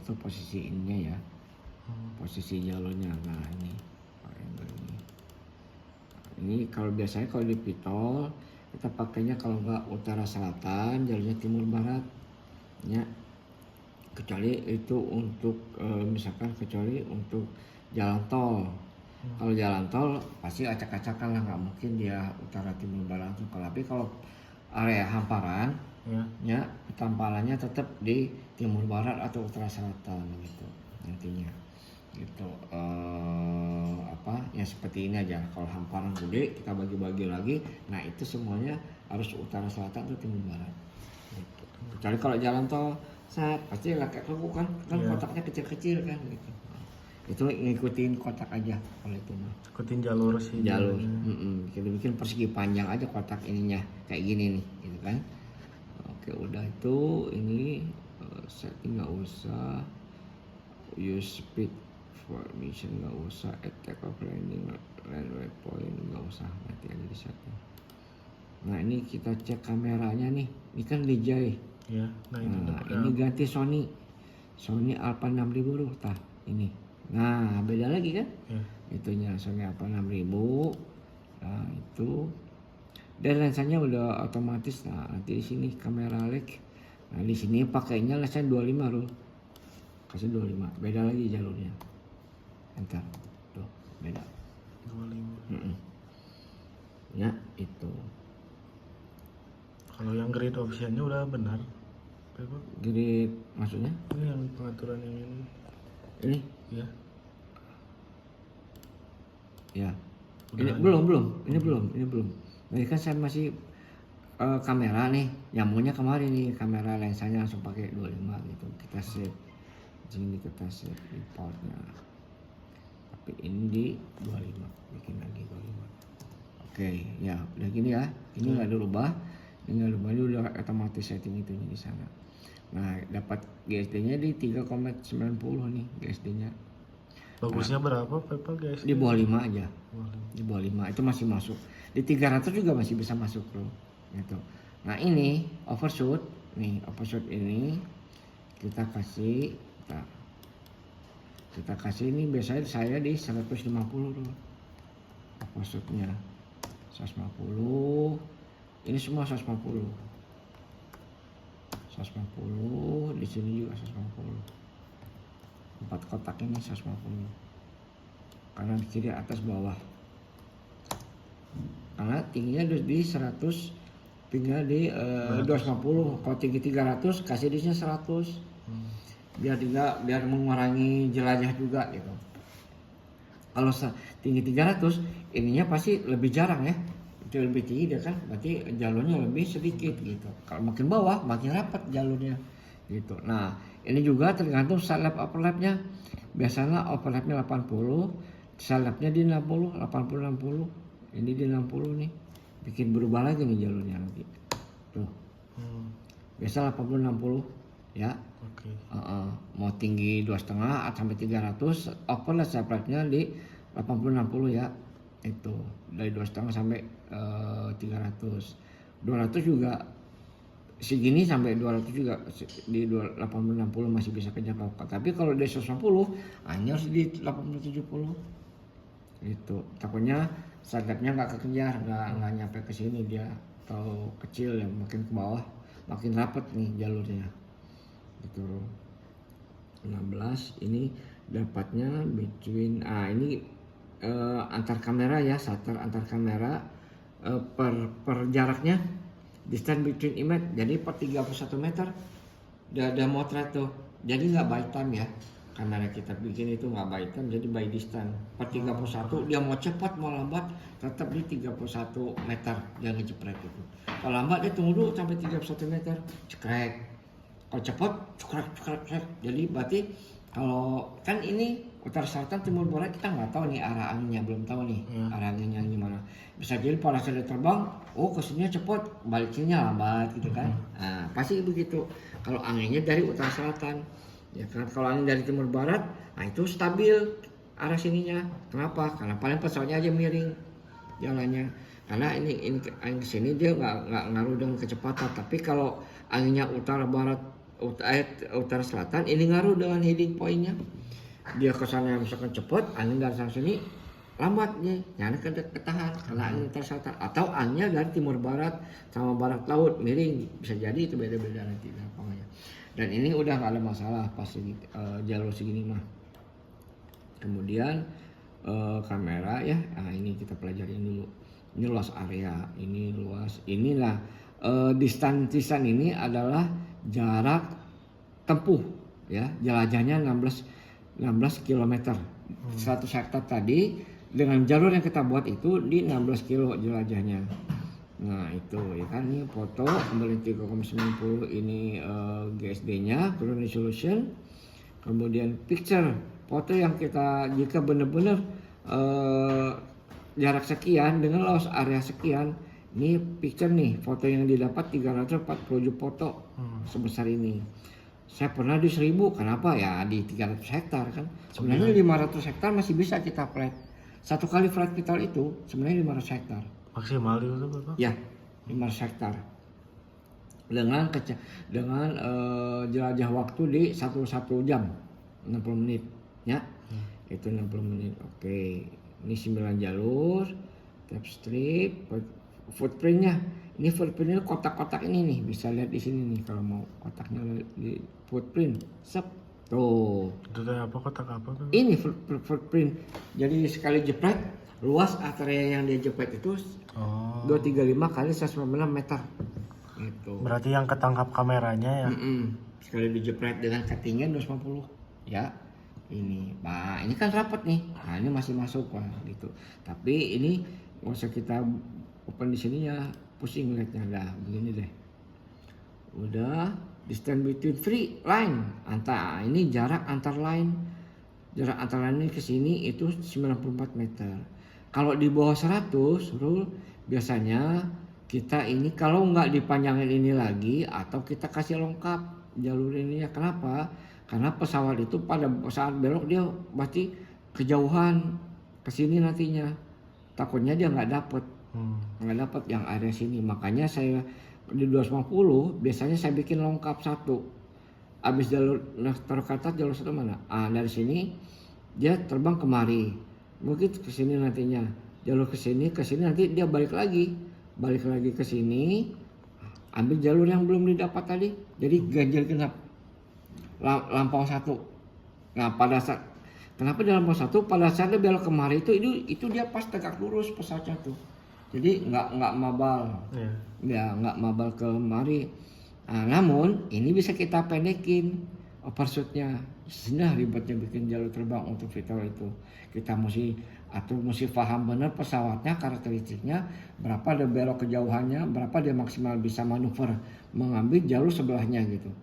itu posisi ininya ya, posisi jalurnya. Nah ini triangle ini. Ini kalau biasanya kalau di Pitol kita pakainya kalau nggak utara selatan, jalurnya timur barat, ya. Kecuali itu untuk misalkan kecuali untuk jalan tol. Kalau jalan tol pasti acak-acakan lah, nggak mungkin dia utara timur barat. Tapi kalau area hamparan, ya tampalannya tetap di timur barat atau utara selatan gitu nantinya. Gitu ya seperti ini aja. Kalau hamparan gede kita bagi-bagi lagi, nah itu semuanya harus utara selatan atau timur barat gitu. Kecuali kalau jalan tol pasti kayak kan kotaknya kecil-kecil kan gitu. Itu ngikutin kotak aja kalau itu mah. Ikutin jalur sih. Jalur. Kita bikin persegi panjang aja kotak ininya kayak gini nih gitu kan. Oke, udah itu ini setting nggak usah, use speed formation nggak usah, attack of landing landway point nggak usah, nanti aja di setting. Nah ini kita cek kameranya nih, ini kan DJI ya. Nah ini ganti Sony Alpha 6000 tuh tah ini. Nah beda lagi kan ya. Itunya Sony Alpha 6000. Nah itu dan lensanya udah otomatis. Nah nanti di sini kamera leg. Nah di sini pakainya lensa 25 bro, kasih 25, beda lagi jalurnya. Enter tuh beda 25. Ya itu. Kalau yang grid optionnya udah benar. Grid maksudnya? Ini yang pengaturan yang ini. Ini? Ya. Ya. Ini belum. Ini kan saya masih kamera nih, nyambungnya kemarin nih, kamera lensanya langsung pakai 25 gitu. Kita save. Sini kita save importnya. Tapi ini di 25, bikin lagi 25. Oke, ya udah gini ya. Ini nggak ada rubah. Ini udah otomatis setting itu di sana. Nah, dapat GSD-nya di 3,90 nih GSD-nya. Bagusnya berapa Pepal guys? Di bawah 5 aja. Di bawah 5 itu masih masuk. Di 300 juga masih bisa masuk bro. Gitu. Nah ini overshoot. Nih overshoot ini kita kasih. Kita kasih ini biasanya saya di 150 bro. Overshootnya 150. Ini semua 150. 150. Di sini juga 150. 4 kotak ini 150. Kanan kiri atas bawah. Karena tingginya di 100, tinggal di 250. Kalau tinggi 300 kasih di sini 100. Biar mengurangi jelajah juga gitu. Kalau tinggi 300 ininya pasti lebih jarang ya. Itu lebih tinggi dia kan, berarti jalurnya lebih sedikit gitu. Kalau makin bawah makin rapat jalurnya gitu. Nah ini juga tergantung side lap overlapnya. Biasanya overlapnya 80, side lapnya di 60, 80 60. Ini di 60 nih, bikin berubah lagi nih jalurnya nanti. Tuh. Biasa 80 60 ya. Oke. Mau tinggi 2,5 sampai 300, overlap side lapnya di 80 60 ya. Itu dari 2,5 sampai 300. 200 juga segini sampai 200 juga di 80 60 masih bisa kejangkau. Tapi kalau di 150 hanya harus di 80 70. Itu takutnya sadapnya nggak kekejar, nggak nyampe ke sini dia, atau kecil ya, makin ke bawah makin rapat nih jalurnya. Itu 16 ini dapatnya between ini antar kamera ya, shutter antar kamera per jaraknya distance between image, jadi per 31 meter ada motret tuh, jadi nggak by time ya, kamera kita bikin itu nggak by time, jadi by distance per 31. Dia mau cepat mau lambat tetap di 31 meter, jangan ngejepret itu. Kalau lambat dia tunggu dulu sampai 31 meter cekrek, kalau cepat cekrek. Jadi berarti kalau kan ini utara selatan timur barat kita nggak tahu nih arah anginnya, belum tahu nih arah anginnya gimana. Bisa jadi pada saat dia terbang, kesininya cepat, baliknya lambat gitu kan. Nah pasti begitu. Kalau anginnya dari utara selatan, ya kan. Kalau angin dari timur barat, nah itu stabil arah sininya. Kenapa? Karena paling pesawatnya aja miring jalannya. Karena ini angin kesini dia nggak ngaruh dengan kecepatan. Tapi kalau anginnya utara barat utara selatan, ini ngaruh dengan heading pointnya. Dia kesana misalkan cepet, angin dari sana sini lambat nih, nyana ketahan karena angin utara selatan, atau anginnya dari timur barat sama barat laut miring, bisa jadi itu beda-beda nanti lapangannya. Dan ini udah nggak ada masalah pas jalur segini mah. Kemudian kamera ya, nah ini kita pelajarin dulu. Ini luas area, ini luas, inilah distansisan ini adalah jarak tempuh ya, jelajahnya 16 km. 100 hektar tadi dengan jalur yang kita buat itu di 16 kilo jelajahnya. Nah itu ya kan, ini foto kembali 3,90, ini GSD-nya ground resolution. Kemudian picture, foto yang kita jika benar-benar jarak sekian dengan luas area sekian, ini picture nih, foto yang didapat 347 foto sebesar ini. Saya pernah di 1000, kenapa ya di 300 hektar kan? Sebenarnya 500 hektar masih bisa kita flight. Satu kali flight kita itu sebenarnya 500 hektar. Maksimal itu Bapak? Ya, 500 hektar. Dengan jelajah waktu di 1 jam 60 menit ya. Itu 60 menit. Oke. Ini 9 jalur, tap strip, footprintnya. Ini footprintnya kotak-kotak ini nih, bisa lihat di sini nih kalau mau kotaknya di footprint. Sep. Tuh. Itu teh apa, kotak apa Bapak? Ini footprint. Jadi sekali jepret, luas area yang dia jepret itu 235 kali 196 meter. Gitu. Berarti yang ketangkap kameranya ya? Sekali dijepret dengan ketinggian 250 ya. Ini, Pak, ini kan rapat nih. Nah, ini masih masuk Pak gitu. Tapi ini nggak usah kita open di sini ya, pusing lihatnya. Dah begini deh. Udah, distance between three line. Ini jarak antar line. Jarak antar line ini ke sini itu 94 meter. Kalau di bawah 100, rule biasanya kita ini kalau nggak dipanjangin ini lagi atau kita kasih lengkap jalur ini ya. Kenapa? Karena pesawat itu pada saat belok dia pasti kejauhan ke sini nantinya. Takutnya dia nggak dapet yang area sini. Makanya saya di 250 biasanya saya bikin lengkap satu. Abis jalur taruh ke atas, jalur satu mana? Dari sini dia terbang kemari. Mungkin ke sini nantinya. Jalur ke sini nanti dia balik lagi ke sini. Ambil jalur yang belum didapat tadi. Jadi ganjil genap. Lampau 1. Nah, pada saat kenapa di lampau 1 pada saat dia belok kemari itu dia pas tegak lurus pesawatnya tuh. Jadi nggak mabal. Ya, nggak mabal kemari. Nah, namun ini bisa kita pendekin overshootnya. Sudah ribetnya bikin jalur terbang untuk vital itu. Kita mesti paham benar pesawatnya, karakteristiknya, berapa dia belok kejauhannya, berapa dia maksimal bisa manuver mengambil jalur sebelahnya gitu.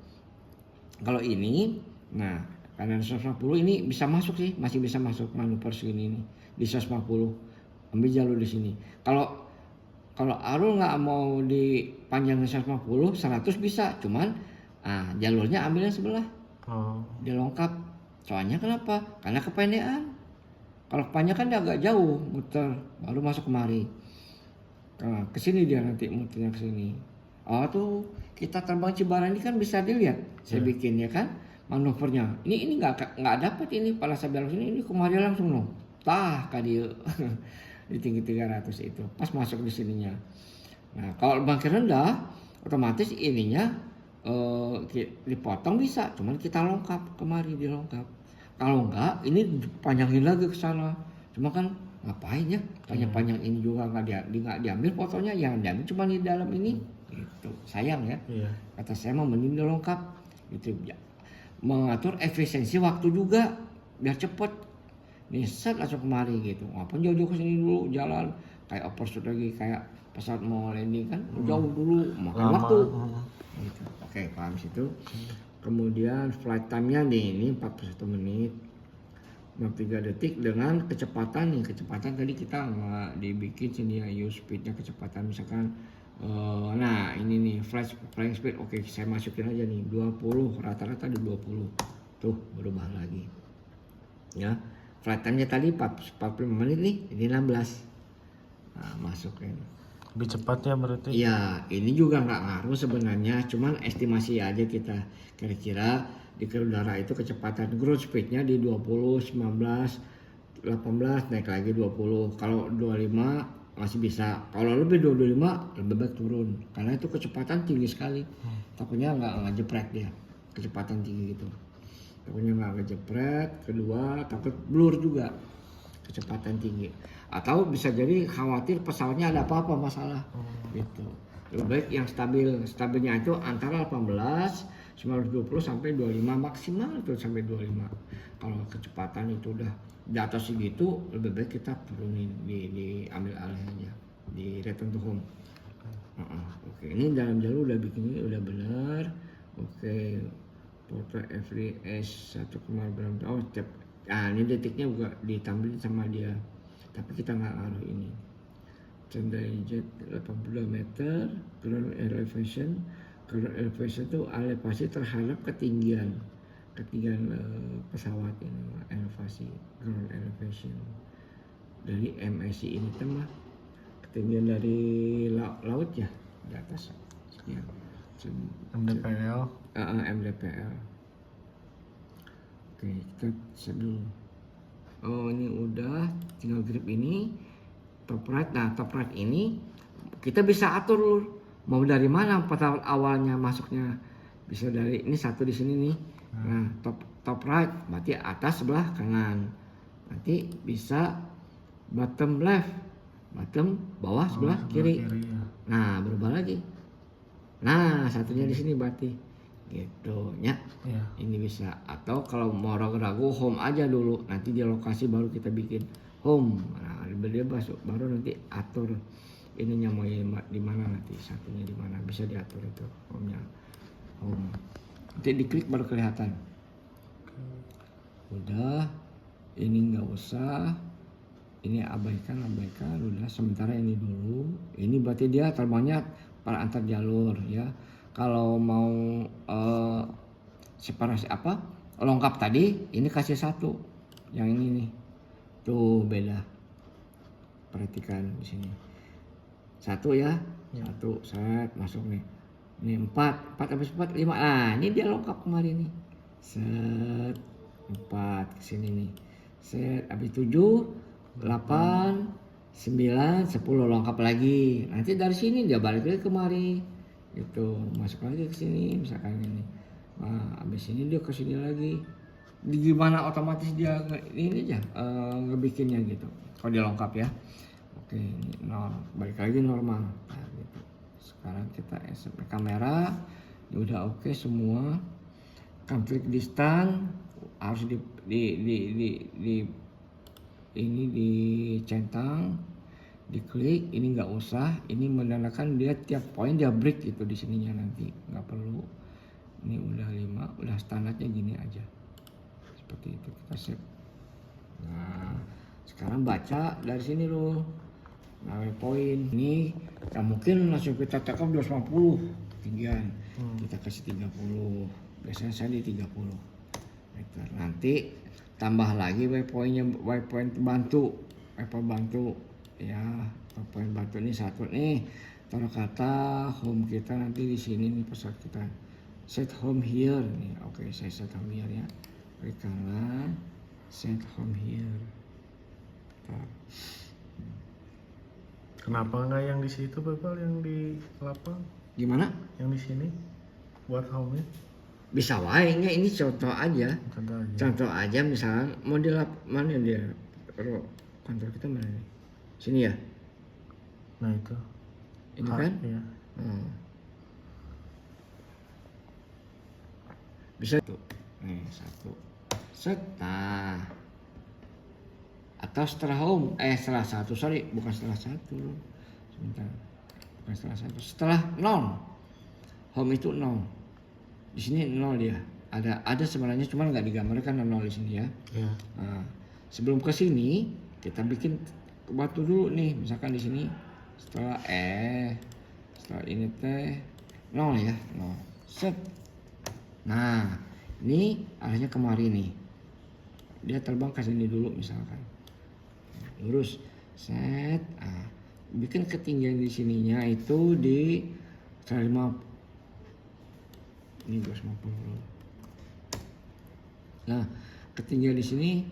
Kalau ini, nah karena 150 ini bisa masuk sih, masih bisa masuk manuver segini nih di 150, ambil jalur di sini. Kalau Arul nggak mau dipanjangin 150, 100 bisa, cuman jalurnya ambil yang sebelah, dia lengkap. Soalnya kenapa? Karena kependekan. Kalau kepanjang kan dia agak jauh muter, baru masuk kemari. Nah, kesini dia nanti muternya kesini. Tuh kita terbang Cibarani kan bisa dilihat. Saya bikin ya kan manuvernya. Ini nggak dapat ini pada saya belok sini, ini kemari langsung loh. Tah kadieu di tinggi 300 itu. Pas masuk di sininya. Nah, kalau bangkit rendah otomatis ininya dipotong bisa, cuman kita lengkap kemari dilengkap. Kalau enggak ini panjangin lagi ke sana. Cuma kan ngapain ya panjang-panjang ini juga nggak diambil fotonya, yang diambil cuma di dalam ini. Itu sayang ya. Kata saya mau mending lengkap gitu ya. Mengatur efisiensi waktu juga biar cepet nih set langsung kemari gitu. Ngapain jauh-jauh kesini dulu jalan kayak overshoot lagi, kayak pesawat mau landing kan jauh dulu makan waktu gitu. Oke, paham situ. Kemudian flight time-nya nih, ini 41 menit 63 detik dengan kecepatan nih. Kecepatan tadi kita nggak dibikin sini ya, use speednya kecepatan misalkan nah ini nih flying speed. Oke, saya masukin aja nih 20, rata-rata di 20. Tuh berubah lagi ya. Flight time-nya tadi 45 menit nih, ini 16. Nah, masukin. Lebih cepat ya berarti. Iya, ini juga nggak ngaruh sebenarnya, cuman estimasi aja kita. Kira-kira di udara itu kecepatan growth speednya di 20, 19, 18 naik lagi 20. Kalau 25 masih bisa. Kalau lebih 25 lebih baik turun. Karena itu kecepatan tinggi sekali. Takutnya nggak ngejepret dia. Kecepatan tinggi gitu. Takutnya nggak ngejepret. Kedua takut blur juga. Kecepatan tinggi, atau bisa jadi khawatir pesawatnya ada apa-apa masalah gitu. Lebih baik yang stabilnya itu antara 18 920 sampai 25 maksimal itu sampai 25. Kalau kecepatan itu udah di atas segitu lebih baik kita turunin, diambil alih aja, di return to home. Oke, ini dalam jalur udah bikin ini udah benar. Oke, portal FRS 1, berapa, oh step. Nah ini detiknya juga ditampilin sama dia, tapi kita nggak ngaruh ini. Cendai jet 82 meter, ground elevation. Ground elevation itu elevasi terhadap ketinggian pesawat ini, elevasi ground elevation. Dari MSI ini mah ketinggian dari laut ya di atas sekian. MDPL. MDPL. Oke, kita set dulu. Oh ini udah, tinggal grip ini, top right. Nah top right ini kita bisa atur dulu. Mau dari mana pesawat awalnya masuknya, bisa dari ini satu di sini nih. Nah top right berarti atas sebelah kanan. Nanti bisa bottom left, bottom bawah sebelah kiri. Ya. Nah berubah lagi. Nah satunya di sini berarti gitu ya. Ini bisa, atau kalau mau ragu-ragu home aja dulu, nanti di lokasi baru kita bikin home. Nah dia baru nanti atur ininya mau di mana, nanti satunya di mana, bisa diatur itu home-nya. Home nanti diklik baru kelihatan. Udah, ini nggak usah, ini abaikan udah. Sementara ini dulu, ini berarti dia terbangnya para antar jalur ya. Kalau mau separasi lengkap tadi, ini kasih satu, yang ini nih tuh beda, perhatikan di sini satu ya. Satu set masuk nih, ini 4 habis 4 5. Nah ini dia lengkap kemarin nih, set 4 kesini nih, set habis 7 8 9 10 lengkap lagi. Nanti dari sini dia balik lagi kemari gitu, masuk lagi ke sini misalkan ini. Nah habis ini dia ke sini lagi. Gimana otomatis dia ini aja ngebikinnya gitu kalau dia lengkap ya. Oke, ini nol, balik lagi normal. Nah, gitu. Sekarang kita SMP kamera, ya udah oke semua. Config distance harus ini dicentang, diklik. Ini nggak usah, ini menandakan dia tiap poin dia break gitu di sininya, nanti nggak perlu. Ini udah 5, udah standarnya gini aja, seperti itu kita save. Nah sekarang baca dari sini loh. Nah poin ini ya mungkin langsung kita tekan 250 ketinggian, kita kasih 30, biasanya saya di 30 meter. Nanti tambah lagi waypoint bantu ya. Waypoint bantu ini satu nih, taruh kata home kita nanti di sini nih, pesawat kita set home here nih. Oke, saya set home here ya, klik kanan, set home here. Kenapa nggak yang di situ Bapak, yang di lapang? Gimana? Yang di sini buat home-nya? Bisa wae, ini contoh aja. Contoh aja. Contoh aja misalnya model mana dia? Kantor kita mana nih? Sini ya? Nah itu. Ini kan? Iya. Bisa tuh. Nih satu. Set. Nah. Atau setelah home, setelah satu, bukan setelah satu. Sebentar. Bukan setelah satu. Setelah 0. Home itu 0. Di sini 0 dia. Ada sebenarnya, cuma nggak digambarkan 0 di sini ya. Iya. Nah, sebelum ke sini kita bikin batu dulu nih, misalkan di sini setelah ini teh 0 ya, 0. Set. Nah, ini arahnya kemari nih. Dia terbang ke sini dulu misalkan. Lurus. Set. bikin ketinggian di sininya itu di 150. Ini 250. Nah, ketinggian di sini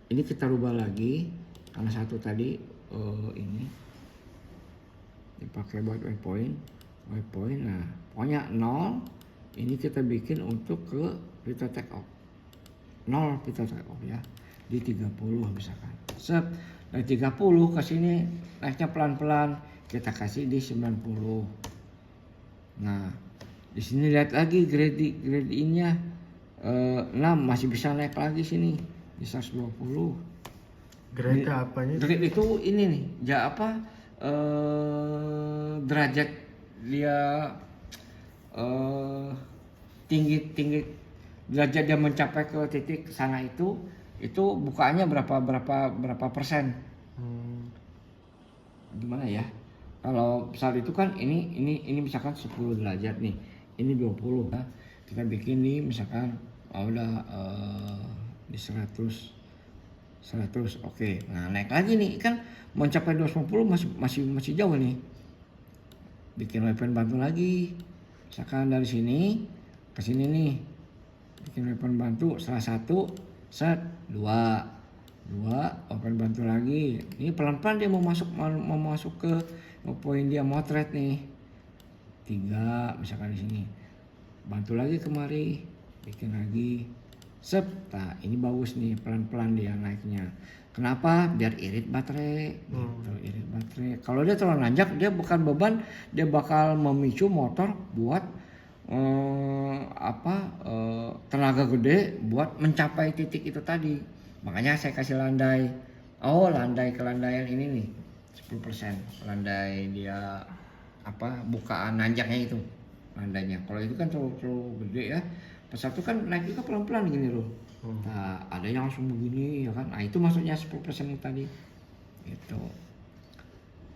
ini kita rubah lagi karena satu tadi ini dipakai buat waypoint. Nah, pokoknya 0 ini kita bikin untuk ke pita take off. 0 pita take off ya. Di 30 misalkan. Set. Dari 30 ke sini naiknya pelan-pelan, kita kasih di 90. Nah, di sini lihat lagi grade nya 6 masih bisa naik lagi sini di 120. Grade apanya? Grade itu ini nih, derajat dia tinggi derajat dia mencapai ke titik sana itu bukaannya berapa persen. Gimana ya? Kalau saat itu kan ini misalkan 10 derajat nih, ini 20. Nah, kita bikin nih misalkan udah di 100 oke. Nah, naik lagi nih kan mencapai 250 masih jauh nih. Bikin waypoint bantu lagi. Misalkan dari sini ke sini nih. Bikin waypoint bantu salah satu, set, 2 waypoint bantu lagi. Ini pelan-pelan dia mau masuk ke poin dia motret nih. 3 misalkan di sini. Bantu lagi kemari. Bikin lagi. Sep, nah ini bagus nih, pelan-pelan dia naiknya. Kenapa? Biar irit baterai, gitu, irit baterai. Kalau dia terlalu nanjak, dia bukan beban, dia bakal memicu motor buat tenaga gede buat mencapai titik itu tadi. Makanya saya kasih landai. Kelandaian ini nih 10%. Landai dia bukaan nanjaknya itu landainya. Kalau itu kan terlalu gede ya. Pas satu kan naik juga pelan-pelan gini loh. Nah, ada yang langsung begini ya kan. Nah, itu maksudnya 10% itu tadi. Itu.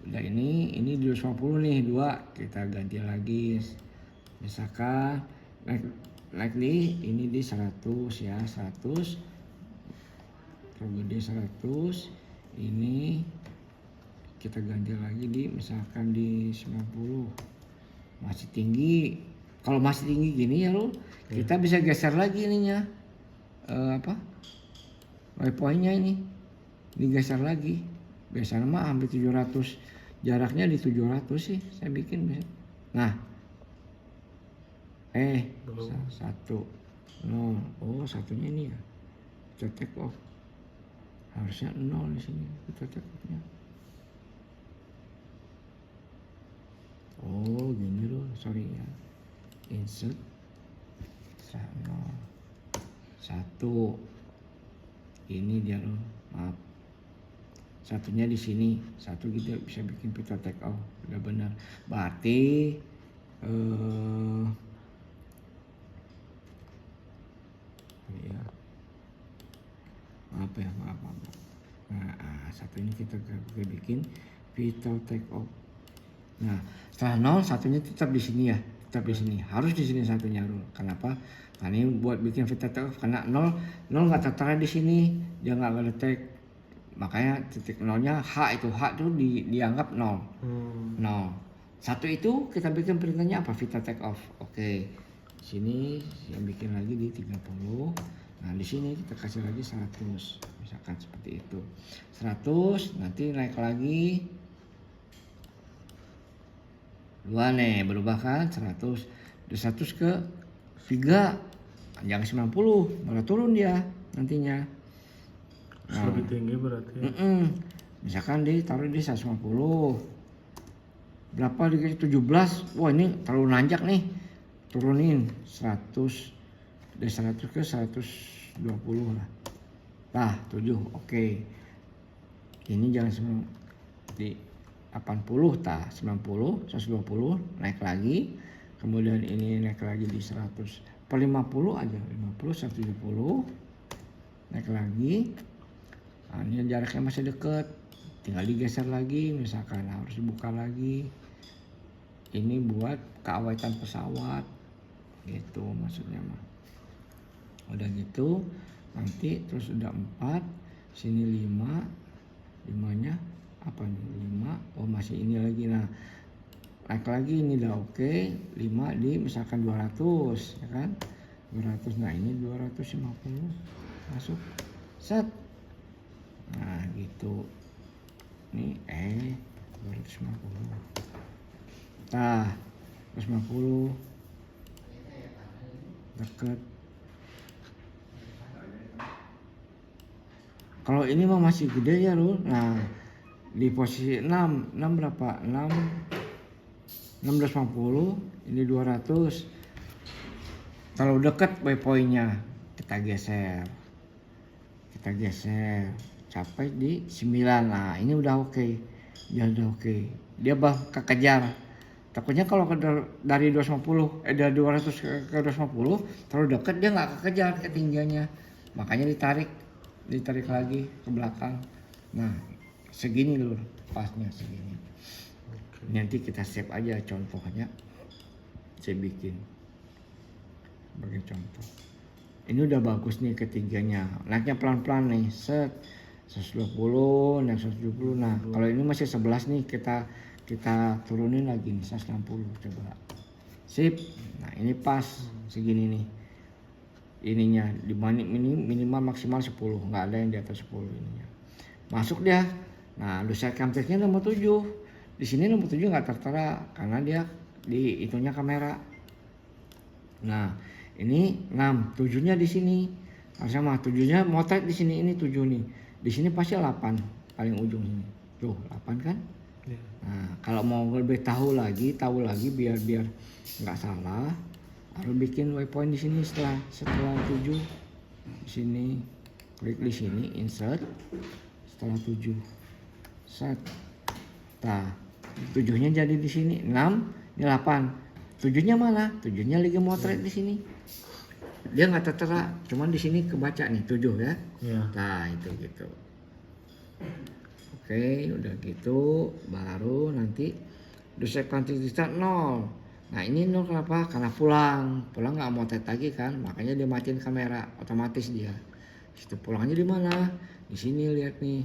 Udah ini 250 nih, 2 kita ganti lagi. Misalkan naik nih ini di 100 ya, 100. Terlalu gede 100. Ini kita ganti lagi di misalkan di 90. Masih tinggi. Kalau masih tinggi gini ya lo, kita bisa geser lagi ininya. Waypointnya ini digeser lagi. Biasanya mah hampir 700. Jaraknya di 700 sih saya bikin. Nah. 1 0. Oh, satunya ini ya. Kita take off. Harusnya 0 di sini kita take off-nya. Oh, gini loh, sorry ya. Insert 1. Ini dia loh, maaf. Satunya di sini, satu kita bisa bikin pita take off, udah benar. Berarti maaf. Nah, satu ini kita bikin pita take off. Nah, setelah 0 satunya tetap di sini ya. Tetap di sini. Harus di sini satunya dulu. Kenapa? Karena ini buat bikin pita take off. Karena 0 nggak tertera di sini. Dia nggak ngedetek. Makanya titik 0-nya H itu dianggap 0. 0. Satu itu kita bikin perintahnya apa? Pita take off. Oke. Sini yang bikin lagi di 30. Nah, di sini kita kasih lagi 100. Misalkan seperti itu. 100 nanti naik lagi 2 nih, berubah kan 100. Dari 100 ke 3. Jangan 90, malah turun dia nantinya. Nah, lebih tinggi berarti. Misalkan ditaruh di 150. Berapa dikasih 17? Wah, ini terlalu nanjak nih. Turunin 100. Dari 100 ke 120 lah. Nah, 7. Oke. Ini jangan di 80 90, 120 naik lagi. Kemudian ini naik lagi di 100. Per 50 aja, 50, 170. Naik lagi. Nah, ini jaraknya masih deket. Tinggal digeser lagi, misalkan harus dibuka lagi. Ini buat keawetan pesawat. Gitu maksudnya mah. Udah gitu, nanti terus udah 4, sini 5. 5-nya apa nih? 5, oh masih ini lagi. Nah, naik lagi ini udah oke. 5 di misalkan 200 ya kan. 200, nah ini 250 masuk set. Nah gitu, ini 250, nah 250 deket. Kalau ini mah masih gede ya Rul. Nah di posisi 6 berapa? 650, ini 200. Kalau dekat waypointnya kita geser sampai di 9. Nah ini udah oke, dia udah oke, dia kekejar. Takutnya kalau dari 250 dari 200 ke 250 terlalu dekat, dia nggak kekejar ketinggiannya, makanya ditarik lagi ke belakang. Nah segini Lur, pasnya segini. Nanti kita save aja contohnya, saya bikin sebagai contoh. Ini udah bagus nih ketiganya, naiknya pelan-pelan nih, set 120, naik 170. Nah kalau ini masih 11 nih, kita turunin lagi nih 160, coba sip. Nah ini pas segini nih, ininya minimal maksimal 10, nggak ada yang di atas 10 ininya. Masuk dia. Nah dosier camtechnya nomor 7. Di sini nomor 7 nggak tertera karena dia di itunya kamera. Nah ini 6, 7-nya di sini. Harusnya mah 7-nya motret di sini, ini 7 nih. Di sini pasti 8 paling ujung sini. Tuh 8 kan? Ya. Nah, kalau mau lebih tahu lagi biar nggak salah, harus bikin waypoint di sini setelah 7. Di sini klik di sini insert setelah 7. Set. Nah, 7-nya jadi di sini 6, ini 8. 7-nya mana? 7-nya lagi motret di sini. Dia nggak tertera, cuman di sini kebaca nih 7 ya. Ya. Nah, itu gitu. Oke, udah gitu baru nanti dosier kuantitas 0. Nah, ini 0 kenapa? Karena pulang nggak motret lagi kan, makanya dia matiin kamera otomatis dia. Situ pulangnya di mana? Di sini lihat nih.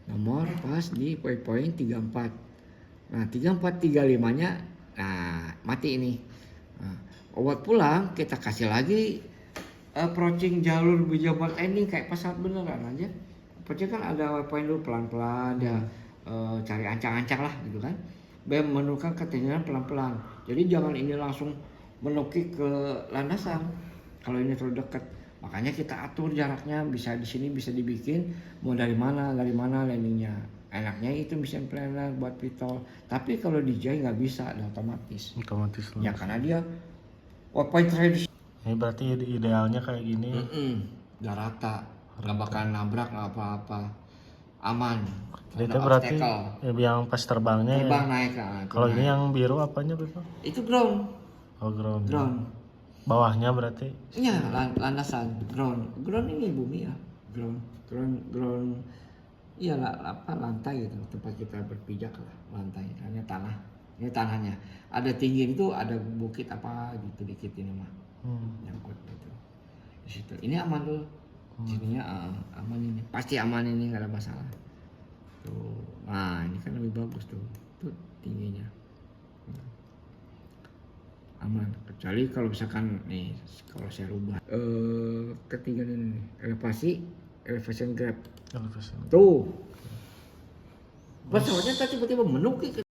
Nomor pas di waypoint 34. Nah, 34 35-nya nah mati ini. Nah, buat pulang kita kasih lagi approaching jalur Bijabot ending kayak pesawat beneran aja. Approaching kan ada waypoint dulu pelan-pelan, dia cari ancang-ancang lah gitu kan. Menurunkan ketinggian pelan-pelan. Jadi jangan ini langsung menukik ke landasan kalau ini terlalu dekat. Makanya kita atur jaraknya, bisa di sini bisa dibikin mau dari mana landingnya. Enaknya itu mission planner buat pitol. Tapi kalau DJI nggak bisa, ada otomatis. Otomatis Ya karena dia waypoint tradisional. Ini berarti idealnya kayak gini. Udah rata, nggak bakal nabrak nggak apa-apa, aman. Itu Ada berarti obstacle. yang pas terbangnya Terbang ya. naik. Kalau ini yang biru apanya Bapak? itu ground. Oh ground. Bawahnya berarti? Iya, landasan ground ini bumi ya, ground. Iya lah, apa lantai gitu, tempat kita berpijak lah, lantai. Hanya tanah, ini tanahnya. Ada tinggi itu, ada bukit apa gitu dikit ini mah, nyangkut gitu. Di situ, ini aman tuh, sininya aman ini, pasti aman ini nggak ada masalah. Tuh, nah ini kan lebih bagus tuh tingginya. Aman, kecuali kalau misalkan nih, kalau saya rubah ketiga ini elevation grab tuh pesawatnya tiba-tiba menukik